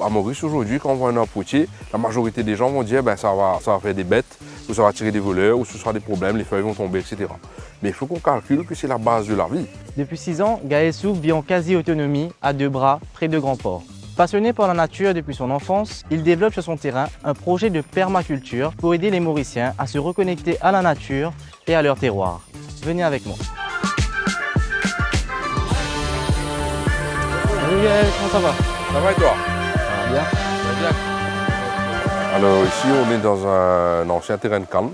à Maurice aujourd'hui, quand on voit un arbre fruitier, la majorité des gens vont dire ben, ça va faire des bêtes, ou ça va attirer des voleurs, ou ce sera des problèmes, les feuilles vont tomber, etc. Mais il faut qu'on calcule que c'est la base de la vie. Depuis 6 ans, Gaël Souf vit en quasi-autonomie, à 2 bras, près de Grand-Port. Passionné par la nature depuis son enfance, il développe sur son terrain un projet de permaculture pour aider les Mauriciens à se reconnecter à la nature et à leur terroir. Venez avec moi. Salut Gaël, comment ça va? Ça va et toi? Ça va bien. Alors ici on est dans un ancien terrain de Cannes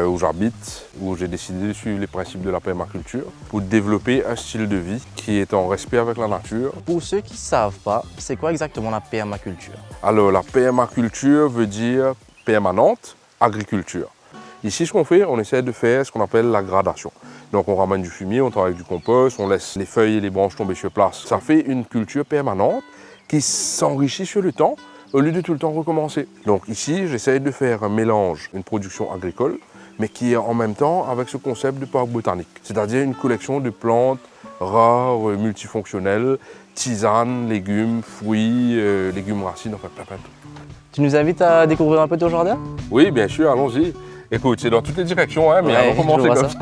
où j'habite, où j'ai décidé de suivre les principes de la permaculture pour développer un style de vie qui est en respect avec la nature. Pour ceux qui ne savent pas, c'est quoi exactement la permaculture? Alors la permaculture veut dire permanente agriculture. Ici ce qu'on fait, on essaie de faire ce qu'on appelle la gradation. Donc on ramène du fumier, on travaille avec du compost, on laisse les feuilles et les branches tomber sur place. Ça fait une culture permanente qui s'enrichit sur le temps, au lieu de tout le temps recommencer. Donc ici, j'essaie de faire un mélange, une production agricole, mais qui est en même temps avec ce concept de parc botanique. C'est-à-dire une collection de plantes rares, multifonctionnelles, tisanes, légumes, fruits, légumes racines, enfin plein de trucs. Tu nous invites à découvrir un peu ton jardin? Oui, bien sûr, allons-y. Écoute, c'est dans toutes les directions, hein, mais Ouais, on va commencer comme ça.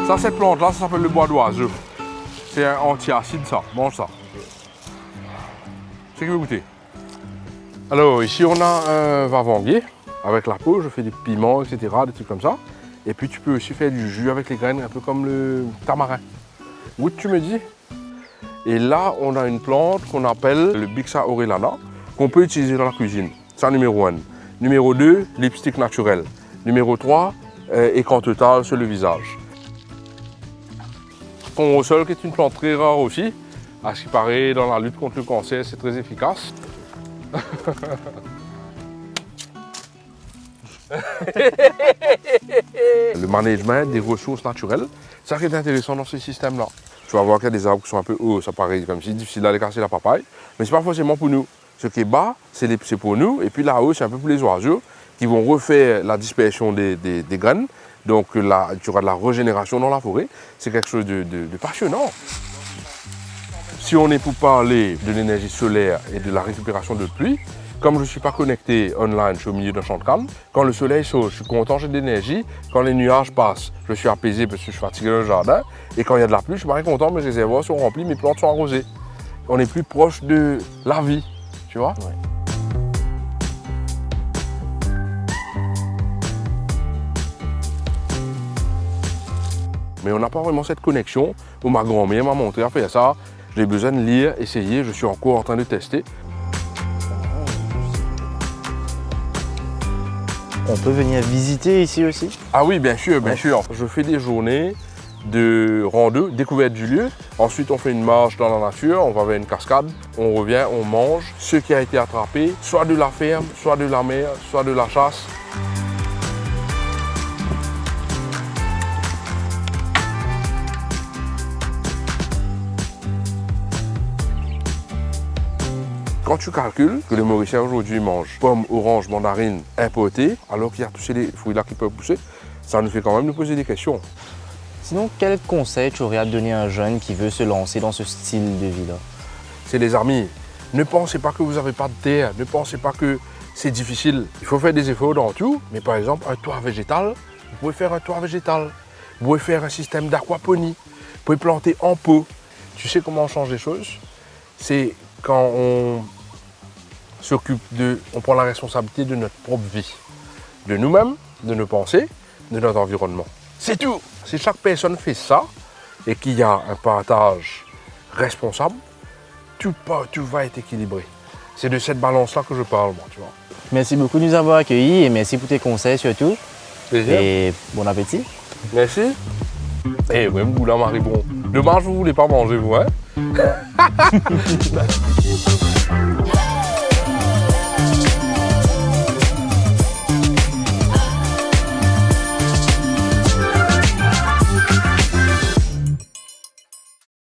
Ça, cette plante-là, ça s'appelle le bois d'oiseau. C'est un antiacide, ça. Mange ça. C'est que vous goûtez. Alors, ici, on a un vavanguier. Avec la peau, je fais des piments, etc., des trucs comme ça. Et puis, tu peux aussi faire du jus avec les graines, un peu comme le tamarin. Goûte, tu me dis. Et là, on a une plante qu'on appelle le Bixa orellana, qu'on peut utiliser dans la cuisine. C'est numéro 1. Numéro 2, lipstick naturel. Numéro 3, écran total sur le visage. Fond au sol, qui est une plante très rare aussi. À ce qui paraît, dans la lutte contre le cancer, c'est très efficace. Le management des ressources naturelles, ça qui est intéressant dans ce système-là. Tu vas voir qu'il y a des arbres qui sont un peu hauts, ça paraît comme si difficile d'aller casser la papaye, mais ce n'est pas forcément pour nous. Ce qui est bas, c'est pour nous, et puis là-haut, c'est un peu pour les oiseaux qui vont refaire la dispersion des graines. Donc là, tu auras de la régénération dans la forêt. C'est quelque chose de passionnant. Si on est pour parler de l'énergie solaire et de la récupération de pluie, comme je ne suis pas connecté online, je suis au milieu d'un champ de Cannes, quand le soleil saute, je suis content, j'ai de l'énergie. Quand les nuages passent, je suis apaisé parce que je suis fatigué dans le jardin. Et quand il y a de la pluie, je suis pas content, mes réservoirs sont remplis, mes plantes sont arrosées. On est plus proche de la vie, tu vois. Ouais. Mais on n'a pas vraiment cette connexion où ma grand-mère m'a montré à faire ça. J'ai besoin de lire, essayer, je suis encore en train de tester. On peut venir visiter ici aussi? Ah oui, bien sûr, bien sûr. Je fais des journées de rando, découverte du lieu. Ensuite, on fait une marche dans la nature, on va vers une cascade, on revient, on mange ce qui a été attrapé, soit de la ferme, soit de la mer, soit de la chasse. Quand tu calcules que les Mauriciens aujourd'hui mangent pommes, oranges, mandarines importées, alors qu'il y a tous ces fruits-là qui peuvent pousser, ça nous fait quand même nous poser des questions. Sinon, quel conseil tu aurais à donner à un jeune qui veut se lancer dans ce style de vie-là? C'est les amis. Ne pensez pas que vous n'avez pas de terre, ne pensez pas que c'est difficile. Il faut faire des efforts dans tout, mais par exemple, un toit végétal, vous pouvez faire un toit végétal. Vous pouvez faire un système d'aquaponie. Vous pouvez planter en pot. Tu sais comment on change les choses? C'est quand on on prend la responsabilité de notre propre vie, de nous-mêmes, de nos pensées, de notre environnement. C'est tout. Si chaque personne fait ça et qu'il y a un partage responsable, tout va être équilibré. C'est de cette balance-là que je parle, moi, tu vois. Merci beaucoup de nous avoir accueillis et merci pour tes conseils surtout. Plaisir. Et bon appétit. Merci. Eh ouais, Moulin Maribon. Dommage, vous ne voulez pas manger, vous, hein?